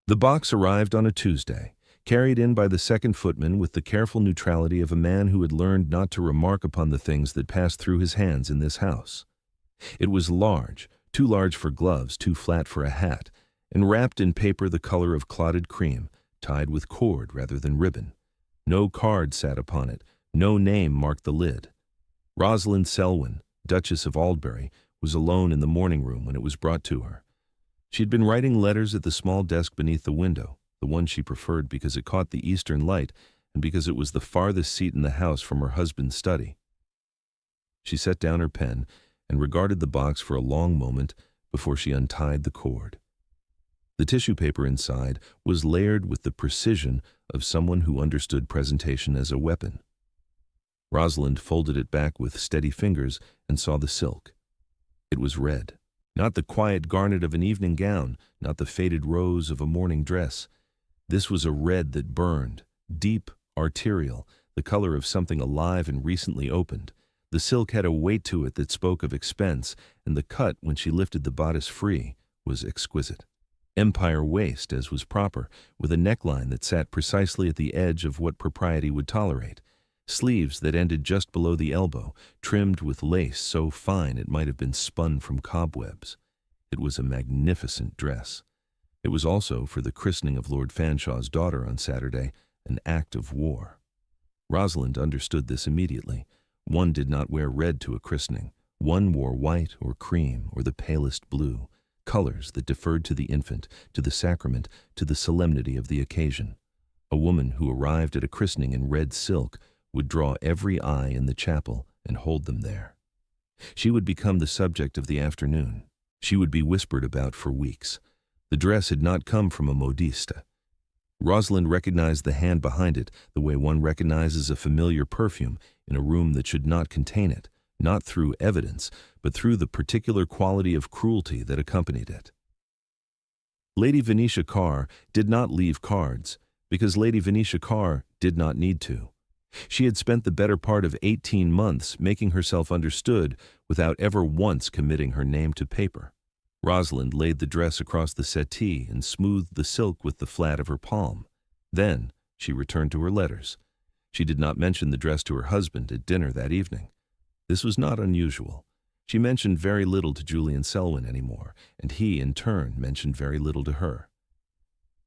The box arrived on a Tuesday, carried in by the second footman with the careful neutrality of a man who had learned not to remark upon the things that passed through his hands in this house. It was large, too large for gloves, too flat for a hat, and wrapped in paper the color of clotted cream, tied with cord rather than ribbon. No card sat upon it, no name marked the lid. Rosalind Selwyn, Duchess of Aldbury, was alone in the morning room when it was brought to her. She had been writing letters at the small desk beneath the window, the one she preferred because it caught the eastern light and because it was the farthest seat in the house from her husband's study. She set down her pen and regarded the box for a long moment before she untied the cord. The tissue paper inside was layered with the precision of someone who understood presentation as a weapon. Rosalind folded it back with steady fingers and saw the silk. It was red. Not the quiet garnet of an evening gown, not the faded rose of a morning dress. This was a red that burned, deep, arterial, the color of something alive and recently opened. The silk had a weight to it that spoke of expense, and the cut, when she lifted the bodice free, was exquisite. Empire waist, as was proper, with a neckline that sat precisely at the edge of what propriety would tolerate. Sleeves that ended just below the elbow, trimmed with lace so fine it might have been spun from cobwebs. It was a magnificent dress. It was also, for the christening of Lord Fanshaw's daughter on Saturday, an act of war. Rosalind understood this immediately. One did not wear red to a christening. One wore white or cream or the palest blue, colors that deferred to the infant, to the sacrament, to the solemnity of the occasion. A woman who arrived at a christening in red silk would draw every eye in the chapel and hold them there. She would become the subject of the afternoon. She would be whispered about for weeks. The dress had not come from a modiste. Rosalind recognized the hand behind it the way one recognizes a familiar perfume in a room that should not contain it, not through evidence, but through the particular quality of cruelty that accompanied it. Lady Venetia Carr did not leave cards, because Lady Venetia Carr did not need to. She had spent the better part of 18 months making herself understood without ever once committing her name to paper. Rosalind laid the dress across the settee and smoothed the silk with the flat of her palm. Then she returned to her letters. She did not mention the dress to her husband at dinner that evening. This was not unusual. She mentioned very little to Julian Selwyn anymore, and he, in turn, mentioned very little to her.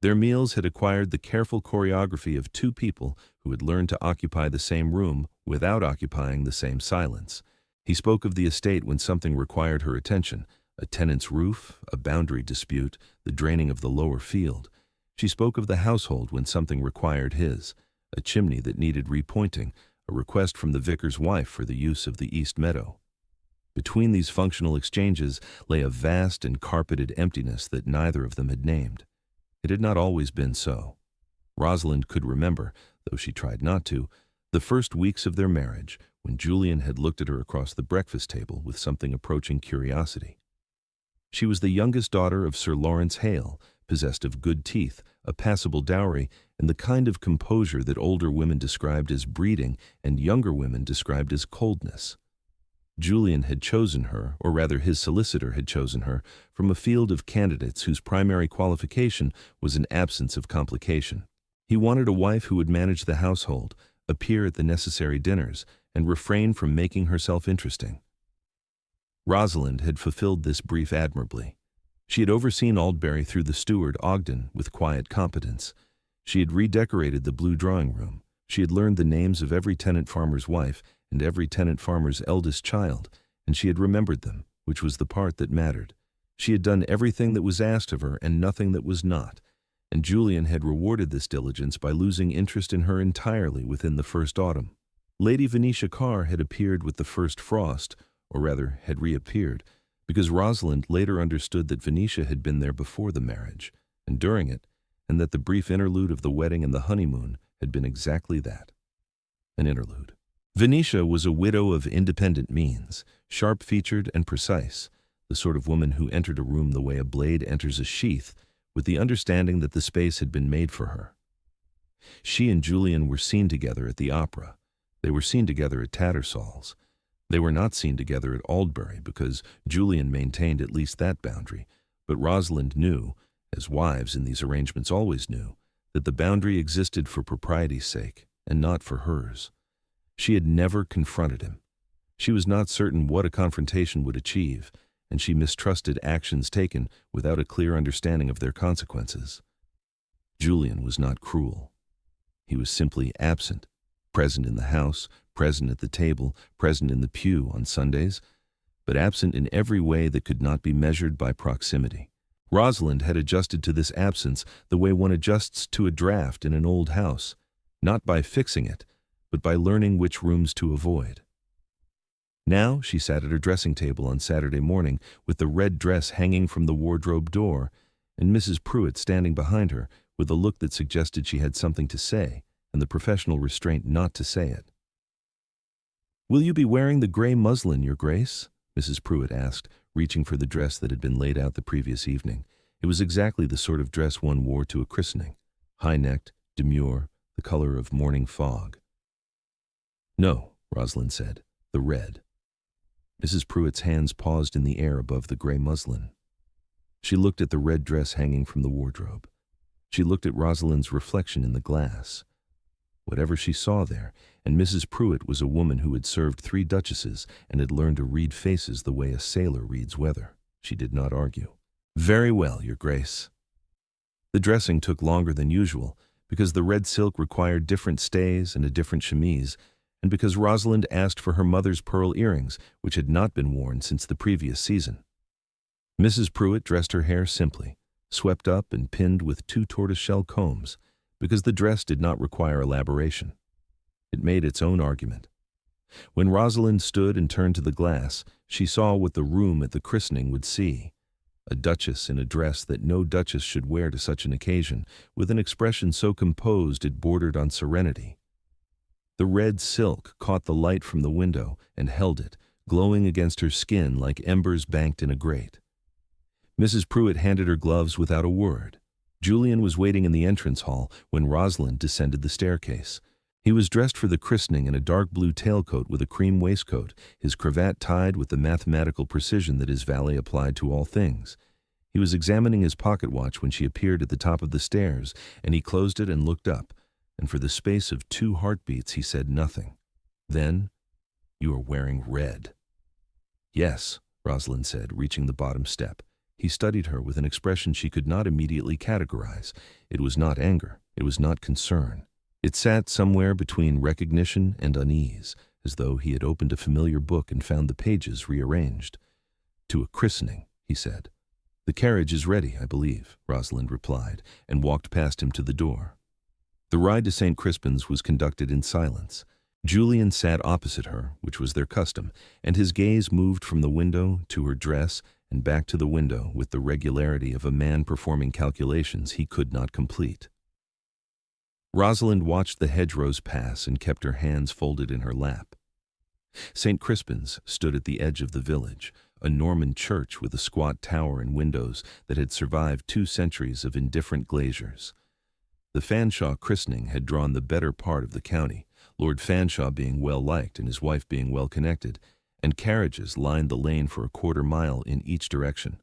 Their meals had acquired the careful choreography of two people who had learned to occupy the same room without occupying the same silence. He spoke of the estate when something required her attention, a tenant's roof, a boundary dispute, the draining of the lower field. She spoke of the household when something required his, a chimney that needed repointing, a request from the vicar's wife for the use of the east meadow. Between these functional exchanges lay a vast and carpeted emptiness that neither of them had named. It had not always been so. Rosalind could remember, though she tried not to, the first weeks of their marriage, when Julian had looked at her across the breakfast table with something approaching curiosity. She was the youngest daughter of Sir Lawrence Hale, possessed of good teeth, a passable dowry, and the kind of composure that older women described as breeding and younger women described as coldness. Julian had chosen her, or rather his solicitor had chosen her, from a field of candidates whose primary qualification was an absence of complication. He wanted a wife who would manage the household, appear at the necessary dinners, and refrain from making herself interesting. Rosalind had fulfilled this brief admirably. She had overseen Aldbury through the steward, Ogden, with quiet competence. She had redecorated the blue drawing room. She had learned the names of every tenant farmer's wife and every tenant farmer's eldest child, and she had remembered them, which was the part that mattered. She had done everything that was asked of her and nothing that was not, and Julian had rewarded this diligence by losing interest in her entirely within the first autumn. Lady Venetia Carr had appeared with the first frost, or rather had reappeared, because Rosalind later understood that Venetia had been there before the marriage, and during it, and that the brief interlude of the wedding and the honeymoon had been exactly that, an interlude. Venetia was a widow of independent means, sharp-featured and precise, the sort of woman who entered a room the way a blade enters a sheath, with the understanding that the space had been made for her. She and Julian were seen together at the opera. They were seen together at Tattersall's. They were not seen together at Aldbury because Julian maintained at least that boundary, but Rosalind knew, as wives in these arrangements always knew, that the boundary existed for propriety's sake and not for hers. She had never confronted him. She was not certain what a confrontation would achieve, and she mistrusted actions taken without a clear understanding of their consequences. Julian was not cruel. He was simply absent, present in the house, present at the table, present in the pew on Sundays, but absent in every way that could not be measured by proximity. Rosalind had adjusted to this absence the way one adjusts to a draft in an old house, not by fixing it, but by learning which rooms to avoid. Now she sat at her dressing table on Saturday morning with the red dress hanging from the wardrobe door and Mrs. Pruitt standing behind her with a look that suggested she had something to say and the professional restraint not to say it. "Will you be wearing the gray muslin, Your Grace?" Mrs. Pruitt asked, reaching for the dress that had been laid out the previous evening. It was exactly the sort of dress one wore to a christening, high-necked, demure, the color of morning fog. "No," Rosalind said, "the red." Mrs. Pruitt's hands paused in the air above the gray muslin. She looked at the red dress hanging from the wardrobe. She looked at Rosalind's reflection in the glass. Whatever she saw there, and Mrs. Pruitt was a woman who had served 3 duchesses and had learned to read faces the way a sailor reads weather. She did not argue. "Very well, Your Grace." The dressing took longer than usual because the red silk required different stays and a different chemise, and because Rosalind asked for her mother's pearl earrings, which had not been worn since the previous season. Mrs. Pruitt dressed her hair simply, swept up and pinned with 2 tortoiseshell combs, because the dress did not require elaboration. It made its own argument. When Rosalind stood and turned to the glass, she saw what the room at the christening would see: a duchess in a dress that no duchess should wear to such an occasion, with an expression so composed it bordered on serenity. The red silk caught the light from the window and held it, glowing against her skin like embers banked in a grate. Mrs. Pruitt handed her gloves without a word. Julian was waiting in the entrance hall when Rosalind descended the staircase. He was dressed for the christening in a dark blue tailcoat with a cream waistcoat, his cravat tied with the mathematical precision that his valet applied to all things. He was examining his pocket watch when she appeared at the top of the stairs, and he closed it and looked up, and for the space of 2 heartbeats he said nothing. Then, "You are wearing red." "Yes," Rosalind said, reaching the bottom step. He studied her with an expression she could not immediately categorize. It was not anger. It was not concern. It sat somewhere between recognition and unease, as though he had opened a familiar book and found the pages rearranged. "To a christening," he said. "The carriage is ready, I believe," Rosalind replied, and walked past him to the door. The ride to St. Crispin's was conducted in silence. Julian sat opposite her, which was their custom, and his gaze moved from the window to her dress and back to the window with the regularity of a man performing calculations he could not complete. Rosalind watched the hedgerows pass and kept her hands folded in her lap. St. Crispin's stood at the edge of the village, a Norman church with a squat tower and windows that had survived 2 centuries of indifferent glaziers. The Fanshawe christening had drawn the better part of the county, Lord Fanshawe being well-liked and his wife being well-connected, and carriages lined the lane for a 1/4 mile in each direction.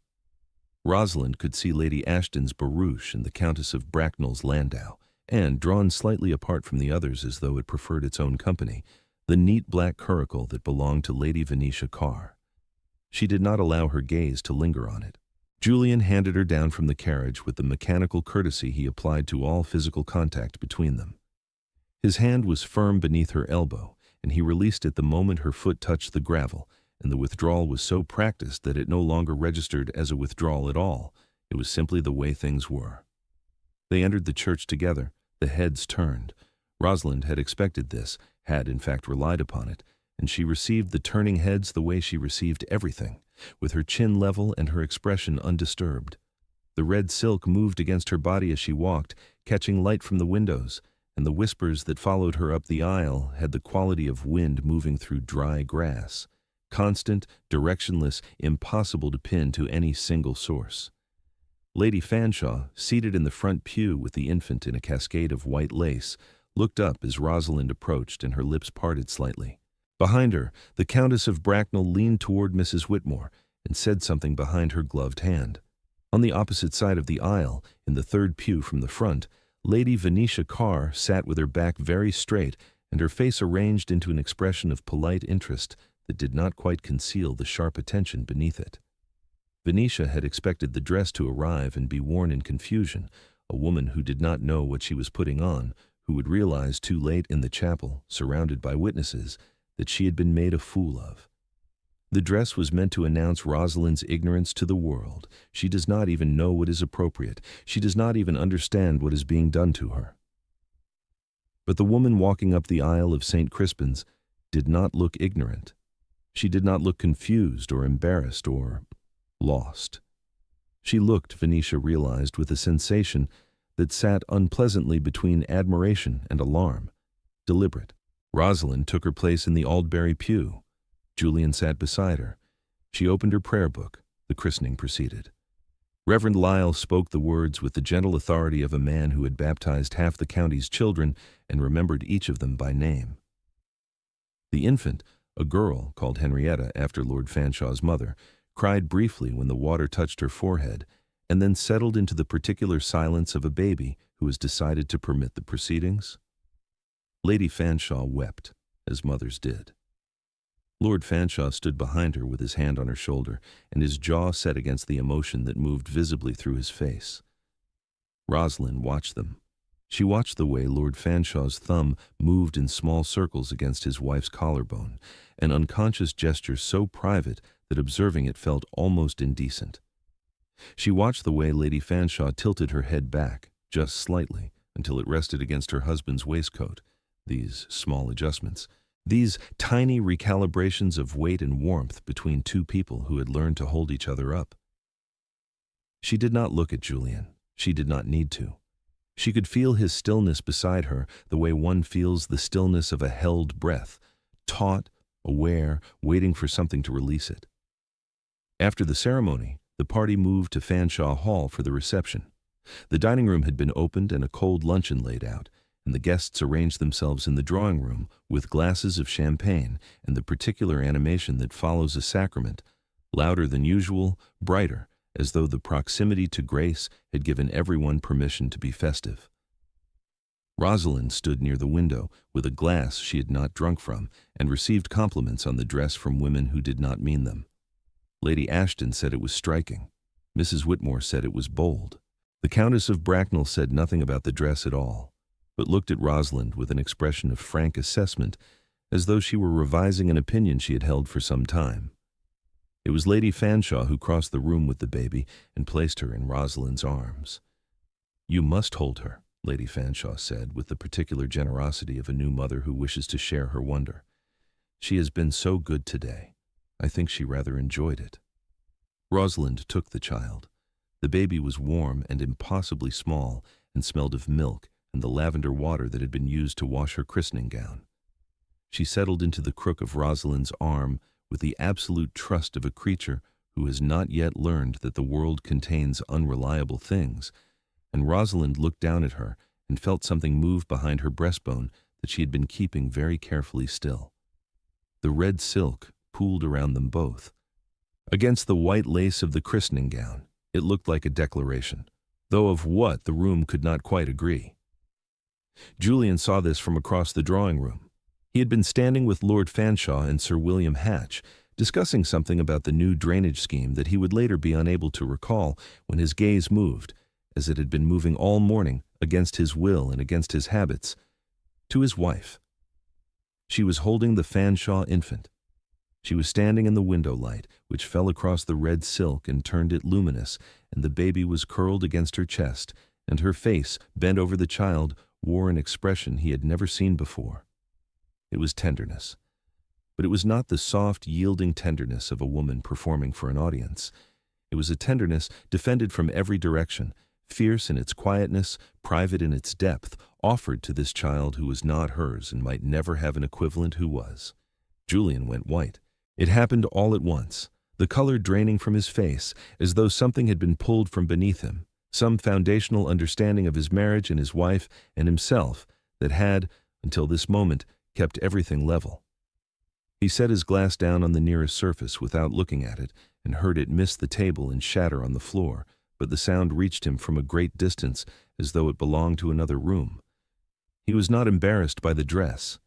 Rosalind could see Lady Ashton's barouche and the Countess of Bracknell's landau, and, drawn slightly apart from the others as though it preferred its own company, the neat black curricle that belonged to Lady Venetia Carr. She did not allow her gaze to linger on it. Julian handed her down from the carriage with the mechanical courtesy he applied to all physical contact between them. His hand was firm beneath her elbow, and he released it the moment her foot touched the gravel, and the withdrawal was so practiced that it no longer registered as a withdrawal at all. It was simply the way things were. They entered the church together, the heads turned. Rosalind had expected this, had in fact relied upon it, and she received the turning heads the way she received everything, with her chin level and her expression undisturbed. The red silk moved against her body as she walked, catching light from the windows, and the whispers that followed her up the aisle had the quality of wind moving through dry grass, constant, directionless, impossible to pin to any single source. Lady Fanshawe, seated in the front pew with the infant in a cascade of white lace, looked up as Rosalind approached, and her lips parted slightly. Behind her, the Countess of Bracknell leaned toward Mrs. Whitmore and said something behind her gloved hand. On the opposite side of the aisle, in the third pew from the front, Lady Venetia Carr sat with her back very straight and her face arranged into an expression of polite interest that did not quite conceal the sharp attention beneath it. Venetia had expected the dress to arrive and be worn in confusion, a woman who did not know what she was putting on, who would realize too late in the chapel, surrounded by witnesses, that she had been made a fool of. The dress was meant to announce Rosalind's ignorance to the world. She does not even know what is appropriate. She does not even understand what is being done to her. But the woman walking up the aisle of St. Crispin's did not look ignorant. She did not look confused or embarrassed or lost. She looked, Venetia realized, with a sensation that sat unpleasantly between admiration and alarm, deliberate. Rosalind took her place in the Aldbury pew. Julian sat beside her. She opened her prayer book. The christening proceeded. Reverend Lyle spoke the words with the gentle authority of a man who had baptized half the county's children and remembered each of them by name. The infant, a girl called Henrietta after Lord Fanshaw's mother, cried briefly when the water touched her forehead, and then settled into the particular silence of a baby who has decided to permit the proceedings. Lady Fanshawe wept, as mothers did. Lord Fanshawe stood behind her with his hand on her shoulder and his jaw set against the emotion that moved visibly through his face. Rosalind watched them. She watched the way Lord Fanshawe's thumb moved in small circles against his wife's collarbone, an unconscious gesture so private that observing it felt almost indecent. She watched the way Lady Fanshawe tilted her head back, just slightly, until it rested against her husband's waistcoat. These small adjustments, these tiny recalibrations of weight and warmth between two people who had learned to hold each other up. She did not look at Julian. She did not need to. She could feel his stillness beside her the way one feels the stillness of a held breath, taut, aware, waiting for something to release it. After the ceremony, the party moved to Fanshawe Hall for the reception. The dining room had been opened and a cold luncheon laid out, and the guests arranged themselves in the drawing room with glasses of champagne and the particular animation that follows a sacrament, louder than usual, brighter, as though the proximity to grace had given everyone permission to be festive. Rosalind stood near the window with a glass she had not drunk from and received compliments on the dress from women who did not mean them. Lady Ashton said it was striking. Mrs. Whitmore said it was bold. The Countess of Bracknell said nothing about the dress at all, but looked at Rosalind with an expression of frank assessment, as though she were revising an opinion she had held for some time. It was Lady Fanshawe who crossed the room with the baby and placed her in Rosalind's arms. "You must hold her," Lady Fanshawe said, with the particular generosity of a new mother who wishes to share her wonder. "She has been so good today. I think she rather enjoyed it." Rosalind took the child. The baby was warm and impossibly small and smelled of milk and the lavender water that had been used to wash her christening gown. She settled into the crook of Rosalind's arm with the absolute trust of a creature who has not yet learned that the world contains unreliable things, and Rosalind looked down at her and felt something move behind her breastbone that she had been keeping very carefully still. The red silk pooled around them both. Against the white lace of the christening gown, it looked like a declaration, though of what the room could not quite agree. Julian saw this from across the drawing room. He had been standing with Lord Fanshawe and Sir William Hatch, discussing something about the new drainage scheme that he would later be unable to recall when his gaze moved, as it had been moving all morning, against his will and against his habits, to his wife. She was holding the Fanshawe infant. She was standing in the window light, which fell across the red silk and turned it luminous, and the baby was curled against her chest, and her face, bent over the child, wore an expression he had never seen before. It was tenderness. But it was not the soft, yielding tenderness of a woman performing for an audience. It was a tenderness defended from every direction, fierce in its quietness, private in its depth, offered to this child who was not hers and might never have an equivalent who was. Julian went white. It happened all at once, the color draining from his face, as though something had been pulled from beneath him, some foundational understanding of his marriage and his wife and himself that had, until this moment, kept everything level. He set his glass down on the nearest surface without looking at it and heard it miss the table and shatter on the floor, but the sound reached him from a great distance as though it belonged to another room. He was not embarrassed by the dress.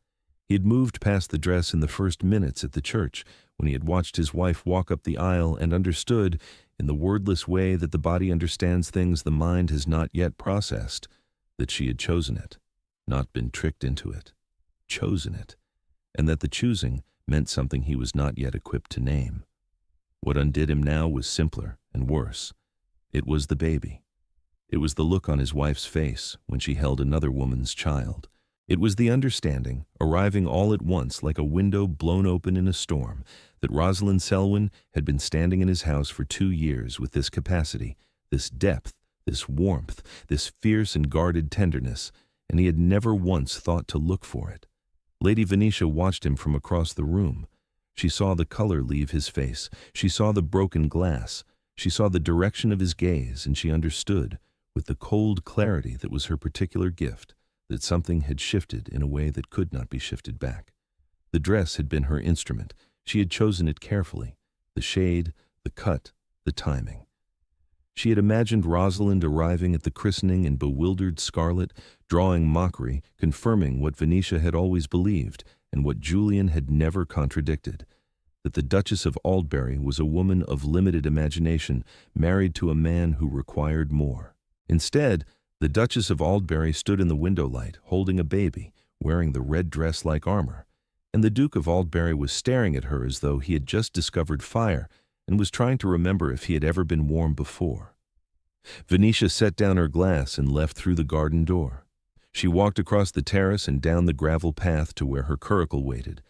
He had moved past the dress in the first minutes at the church, when he had watched his wife walk up the aisle and understood, in the wordless way that the body understands things the mind has not yet processed, that she had chosen it, not been tricked into it, chosen it, and that the choosing meant something he was not yet equipped to name. What undid him now was simpler and worse. It was the baby. It was the look on his wife's face when she held another woman's child. It was the understanding, arriving all at once like a window blown open in a storm, that Rosalind Selwyn had been standing in his house for 2 years with this capacity, this depth, this warmth, this fierce and guarded tenderness, and he had never once thought to look for it. Lady Venetia watched him from across the room. She saw the color leave his face. She saw the broken glass. She saw the direction of his gaze, and she understood, with the cold clarity that was her particular gift, that something had shifted in a way that could not be shifted back. The dress had been her instrument. She had chosen it carefully, the shade, the cut, the timing. She had imagined Rosalind arriving at the christening in bewildered scarlet, drawing mockery, confirming what Venetia had always believed, and what Julian had never contradicted, that the Duchess of Aldbury was a woman of limited imagination, married to a man who required more. Instead, the Duchess of Aldbury stood in the window light, holding a baby, wearing the red dress like armor, and the Duke of Aldbury was staring at her as though he had just discovered fire and was trying to remember if he had ever been warm before. Venetia set down her glass and left through the garden door. She walked across the terrace and down the gravel path to where her curricle waited,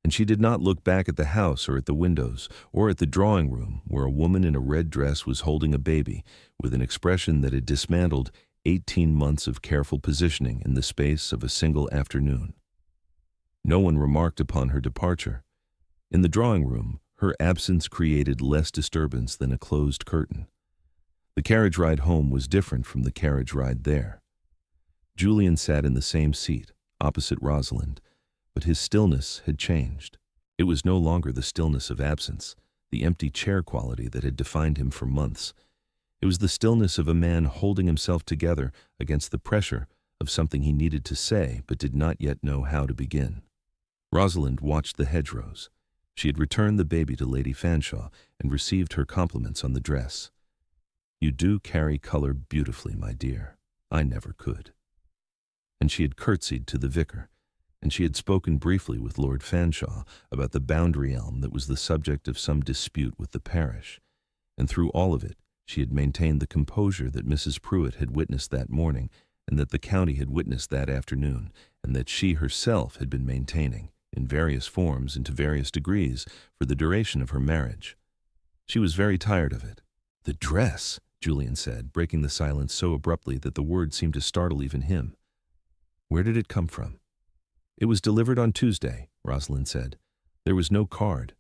and she did not look back at the house or at the windows or at the drawing room where a woman in a red dress was holding a baby with an expression that had dismantled 18 months of careful positioning in the space of a single afternoon. No one remarked upon her departure. In the drawing room, her absence created less disturbance than a closed curtain. The carriage ride home was different from the carriage ride there. Julian sat in the same seat, opposite Rosalind, but his stillness had changed. It was no longer the stillness of absence, the empty chair quality that had defined him for months. It was the stillness of a man holding himself together against the pressure of something he needed to say but did not yet know how to begin. Rosalind watched the hedgerows. She had returned the baby to Lady Fanshawe and received her compliments on the dress. "You do carry color beautifully, my dear. I never could." And she had curtsied to the vicar, and she had spoken briefly with Lord Fanshawe about the boundary elm that was the subject of some dispute with the parish, and through all of it she had maintained the composure that Mrs. Pruitt had witnessed that morning, and that the county had witnessed that afternoon, and that she herself had been maintaining, in various forms and to various degrees, for the duration of her marriage. She was very tired of it. "The dress," Julian said, breaking the silence so abruptly that the word seemed to startle even him. "Where did it come from?" "It was delivered on Tuesday," Rosalind said. "There was no card."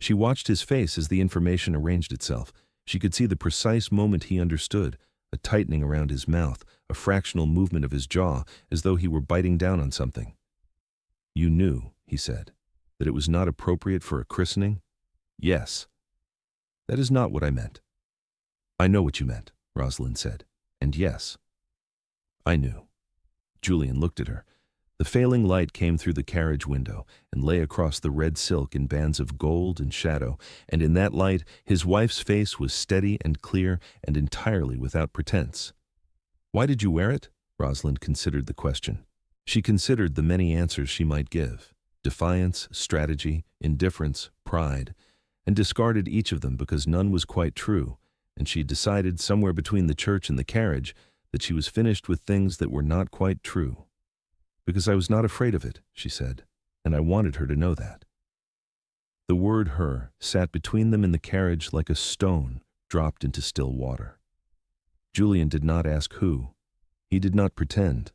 She watched his face as the information arranged itself. She could see the precise moment he understood, a tightening around his mouth, a fractional movement of his jaw, as though he were biting down on something. "You knew," he said, "that it was not appropriate for a christening?" "Yes." "That is not what I meant." "I know what you meant," Rosalind said, "and yes, I knew." Julian looked at her. The failing light came through the carriage window and lay across the red silk in bands of gold and shadow, and in that light his wife's face was steady and clear and entirely without pretense. "Why did you wear it?" Rosalind considered the question. She considered the many answers she might give: defiance, strategy, indifference, pride, and discarded each of them because none was quite true, and she decided somewhere between the church and the carriage that she was finished with things that were not quite true. "Because I was not afraid of it," she said, and I wanted her to know that. The word "her" sat between them in the carriage like a stone dropped into still water. Julian did not ask who. He did not pretend.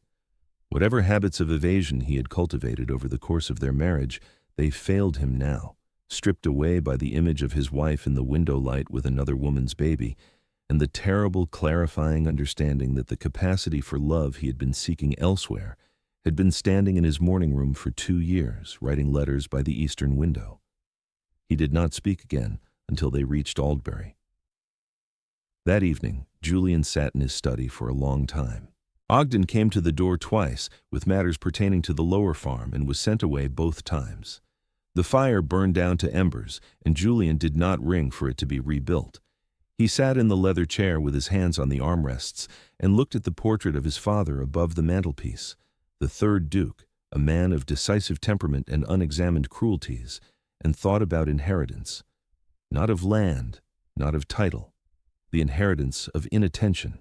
Whatever habits of evasion he had cultivated over the course of their marriage, they failed him now, stripped away by the image of his wife in the window light with another woman's baby, and the terrible clarifying understanding that the capacity for love he had been seeking elsewhere had been standing in his morning room for 2 years, writing letters by the eastern window. He did not speak again until they reached Aldbury. That evening, Julian sat in his study for a long time. Ogden came to the door twice with matters pertaining to the lower farm and was sent away both times. The fire burned down to embers, and Julian did not ring for it to be rebuilt. He sat in the leather chair with his hands on the armrests and looked at the portrait of his father above the mantelpiece, the third Duke, a man of decisive temperament and unexamined cruelties, and thought about inheritance. Not of land, not of title, the inheritance of inattention.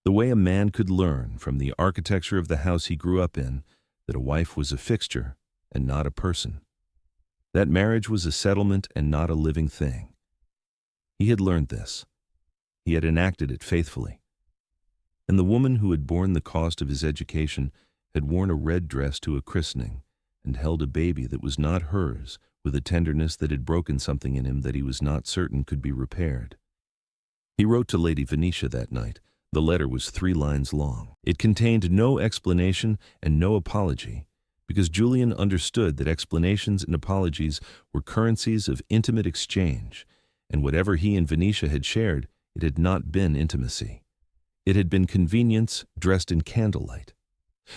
The way a man could learn from the architecture of the house he grew up in that a wife was a fixture and not a person. That marriage was a settlement and not a living thing. He had learned this. He had enacted it faithfully. And the woman who had borne the cost of his education had worn a red dress to a christening and held a baby that was not hers with a tenderness that had broken something in him that he was not certain could be repaired. He wrote to Lady Venetia that night. The letter was 3 lines long. It contained no explanation and no apology, because Julian understood that explanations and apologies were currencies of intimate exchange, and whatever he and Venetia had shared, it had not been intimacy. It had been convenience dressed in candlelight.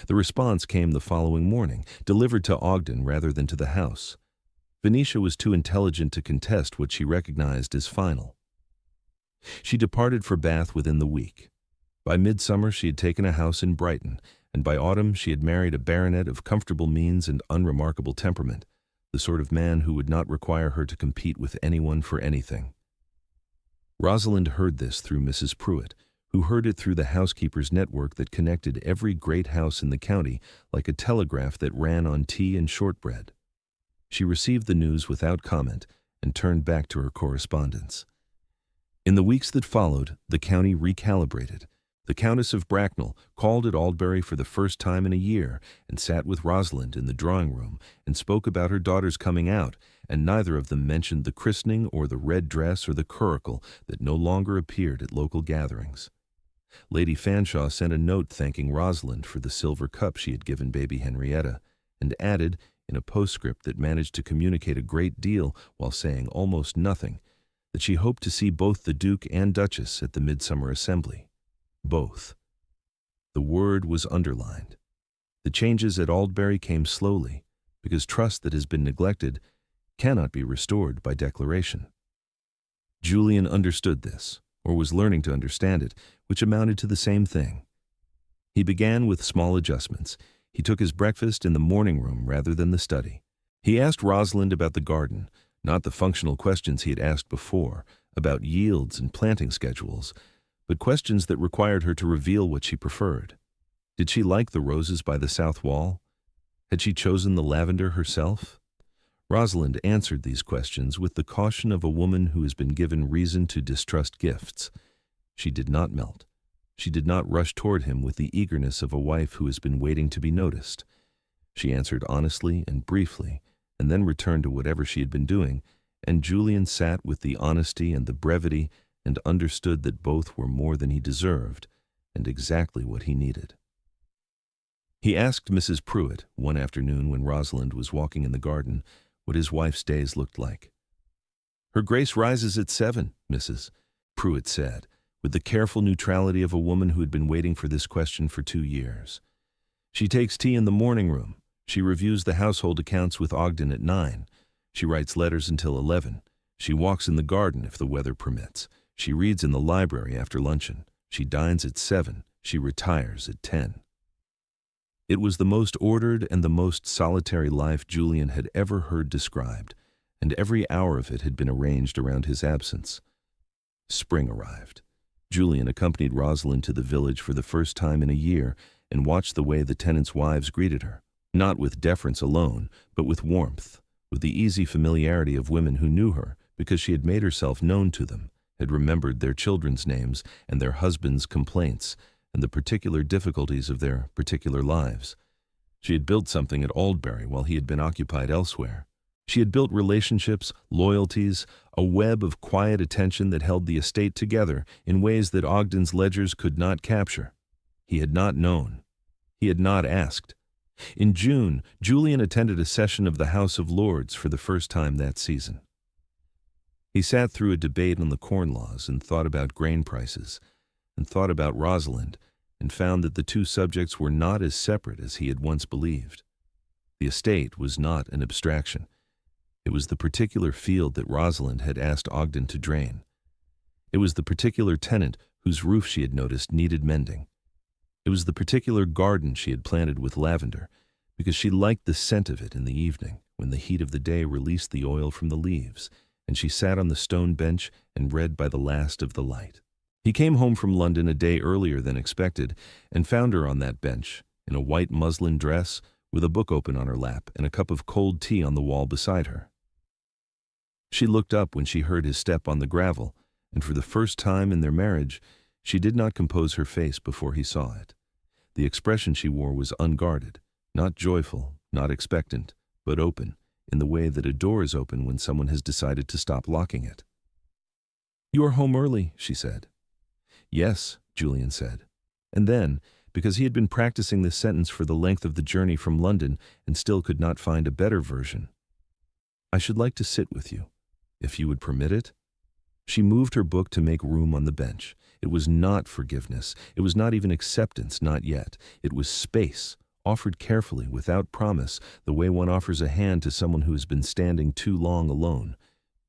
The response came the following morning, delivered to Ogden rather than to the house. Venetia was too intelligent to contest what she recognized as final. She departed for Bath within the week. By midsummer she had taken a house in Brighton, and by autumn she had married a baronet of comfortable means and unremarkable temperament, the sort of man who would not require her to compete with anyone for anything. Rosalind heard this through Mrs. Pruitt, who heard it through the housekeeper's network that connected every great house in the county like a telegraph that ran on tea and shortbread. She received the news without comment and turned back to her correspondence. In the weeks that followed, the county recalibrated. The Countess of Bracknell called at Aldbury for the first time in a year and sat with Rosalind in the drawing-room and spoke about her daughter's coming out, and neither of them mentioned the christening or the red dress or the curricle that no longer appeared at local gatherings. Lady Fanshawe sent a note thanking Rosalind for the silver cup she had given baby Henrietta, and added, in a postscript that managed to communicate a great deal while saying almost nothing, that she hoped to see both the Duke and Duchess at the midsummer assembly. Both. The word was underlined. The changes at Aldbury came slowly, because trust that has been neglected cannot be restored by declaration. Julian understood this, or was learning to understand it, which amounted to the same thing. He began with small adjustments. He took his breakfast in the morning room rather than the study. He asked Rosalind about the garden, not the functional questions he had asked before, about yields and planting schedules, but questions that required her to reveal what she preferred. Did she like the roses by the south wall? Had she chosen the lavender herself? Rosalind answered these questions with the caution of a woman who has been given reason to distrust gifts. She did not melt. She did not rush toward him with the eagerness of a wife who has been waiting to be noticed. She answered honestly and briefly, and then returned to whatever she had been doing, and Julian sat with the honesty and the brevity and understood that both were more than he deserved and exactly what he needed. He asked Mrs. Pruitt one afternoon when Rosalind was walking in the garden what his wife's days looked like. "Her Grace rises at 7, Mrs." Pruitt said, with the careful neutrality of a woman who had been waiting for this question for 2 years. "She takes tea in the morning room. She reviews the household accounts with Ogden at 9. She writes letters until 11. She walks in the garden if the weather permits. She reads in the library after luncheon. She dines at 7. She retires at 10. It was the most ordered and the most solitary life Julian had ever heard described, and every hour of it had been arranged around his absence. Spring arrived. Julian accompanied Rosalind to the village for the first time in a year and watched the way the tenants' wives greeted her, not with deference alone, but with warmth, with the easy familiarity of women who knew her because she had made herself known to them, had remembered their children's names and their husbands' complaints and the particular difficulties of their particular lives. She had built something at Aldbury while he had been occupied elsewhere. She had built relationships, loyalties, a web of quiet attention that held the estate together in ways that Ogden's ledgers could not capture. He had not known. He had not asked. In June, Julian attended a session of the House of Lords for the first time that season. He sat through a debate on the corn laws and thought about grain prices, and thought about Rosalind, and found that the two subjects were not as separate as he had once believed. The estate was not an abstraction. It was the particular field that Rosalind had asked Ogden to drain. It was the particular tenant whose roof she had noticed needed mending. It was the particular garden she had planted with lavender, because she liked the scent of it in the evening, when the heat of the day released the oil from the leaves, and she sat on the stone bench and read by the last of the light. He came home from London a day earlier than expected and found her on that bench, in a white muslin dress, with a book open on her lap and a cup of cold tea on the wall beside her. She looked up when she heard his step on the gravel, and for the first time in their marriage, she did not compose her face before he saw it. The expression she wore was unguarded, not joyful, not expectant, but open, in the way that a door is open when someone has decided to stop locking it. "You are home early," she said. "Yes," Julian said. And then, because he had been practicing this sentence for the length of the journey from London and still could not find a better version, "I should like to sit with you, if you would permit it." She moved her book to make room on the bench. It was not forgiveness. It was not even acceptance, not yet. It was space, offered carefully, without promise, the way one offers a hand to someone who has been standing too long alone.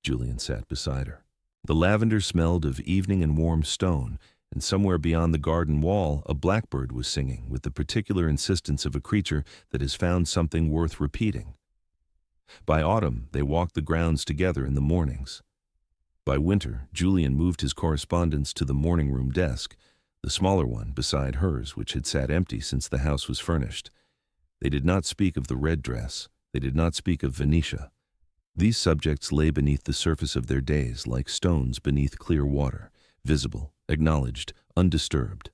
Julian sat beside her. The lavender smelled of evening and warm stone, and somewhere beyond the garden wall a blackbird was singing with the particular insistence of a creature that has found something worth repeating. By autumn, they walked the grounds together in the mornings. By winter, Julian moved his correspondence to the morning room desk, the smaller one beside hers, which had sat empty since the house was furnished. They did not speak of the red dress. They did not speak of Venetia. These subjects lay beneath the surface of their days like stones beneath clear water, visible, acknowledged, undisturbed.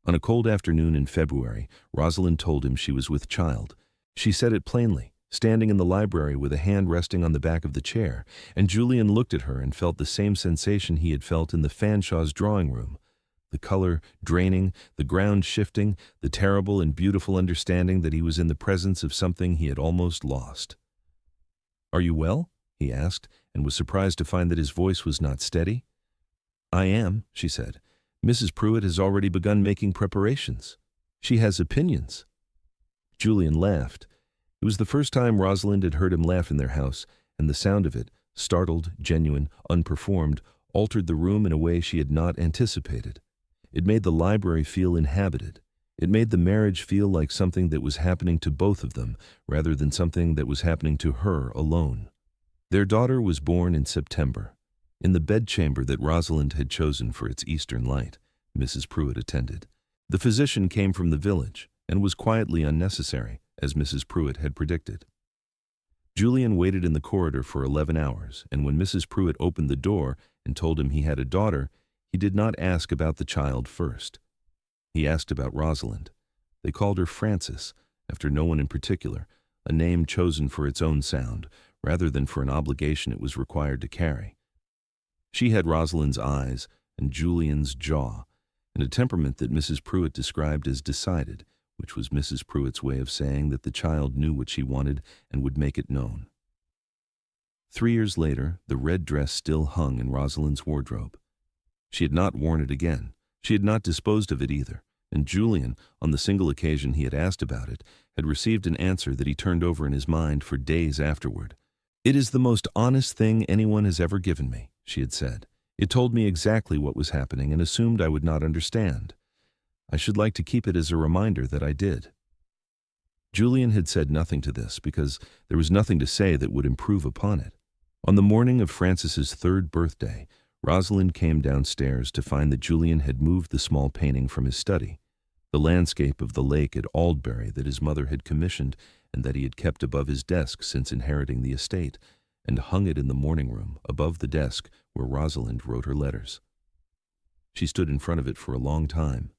On a cold afternoon in February, Rosalind told him she was with child. She said it plainly, standing in the library with a hand resting on the back of the chair, and Julian looked at her and felt the same sensation he had felt in the Fanshawe's drawing room. The color draining, the ground shifting, the terrible and beautiful understanding that he was in the presence of something he had almost lost. "Are you well?" he asked, and was surprised to find that his voice was not steady. "I am," she said. "Mrs. Pruitt has already begun making preparations. She has opinions." Julian laughed. It was the first time Rosalind had heard him laugh in their house, and the sound of it, startled, genuine, unperformed, altered the room in a way she had not anticipated. It made the library feel inhabited. It made the marriage feel like something that was happening to both of them, rather than something that was happening to her alone. Their daughter was born in September. In the bedchamber that Rosalind had chosen for its eastern light, Mrs. Pruitt attended. The physician came from the village, and was quietly unnecessary, as Mrs. Pruitt had predicted. Julian waited in the corridor for 11 hours, and when Mrs. Pruitt opened the door and told him he had a daughter, he did not ask about the child first. He asked about Rosalind. They called her Frances, after no one in particular, a name chosen for its own sound, rather than for an obligation it was required to carry. She had Rosalind's eyes and Julian's jaw, and a temperament that Mrs. Pruitt described as decided, which was Mrs. Pruitt's way of saying that the child knew what she wanted and would make it known. 3 years later, the red dress still hung in Rosalind's wardrobe. She had not worn it again. She had not disposed of it either, and Julian, on the single occasion he had asked about it, had received an answer that he turned over in his mind for days afterward. "It is the most honest thing anyone has ever given me," she had said. "It told me exactly what was happening and assumed I would not understand. I should like to keep it as a reminder that I did." Julian had said nothing to this because there was nothing to say that would improve upon it. On the morning of Frances's 3rd birthday, Rosalind came downstairs to find that Julian had moved the small painting from his study, the landscape of the lake at Aldbury that his mother had commissioned and that he had kept above his desk since inheriting the estate, and hung it in the morning room above the desk where Rosalind wrote her letters. She stood in front of it for a long time.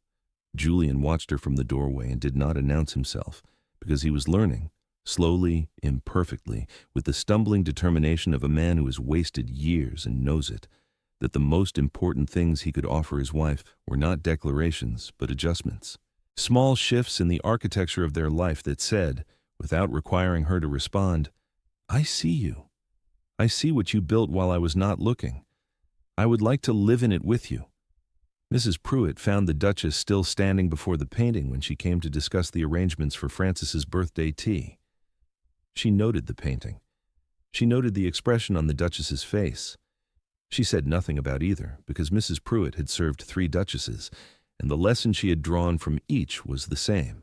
Julian watched her from the doorway and did not announce himself, because he was learning, slowly, imperfectly, with the stumbling determination of a man who has wasted years and knows it, that the most important things he could offer his wife were not declarations, but adjustments. Small shifts in the architecture of their life that said, without requiring her to respond, "I see you. I see what you built while I was not looking. I would like to live in it with you." Mrs. Pruitt found the Duchess still standing before the painting when she came to discuss the arrangements for Francis's birthday tea. She noted the painting. She noted the expression on the Duchess's face. She said nothing about either, because Mrs. Pruitt had served 3 duchesses, and the lesson she had drawn from each was the same,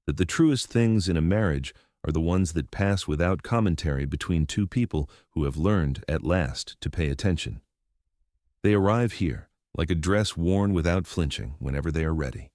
that the truest things in a marriage are the ones that pass without commentary between 2 people who have learned, at last, to pay attention. They arrive here, like a dress worn without flinching, whenever they are ready.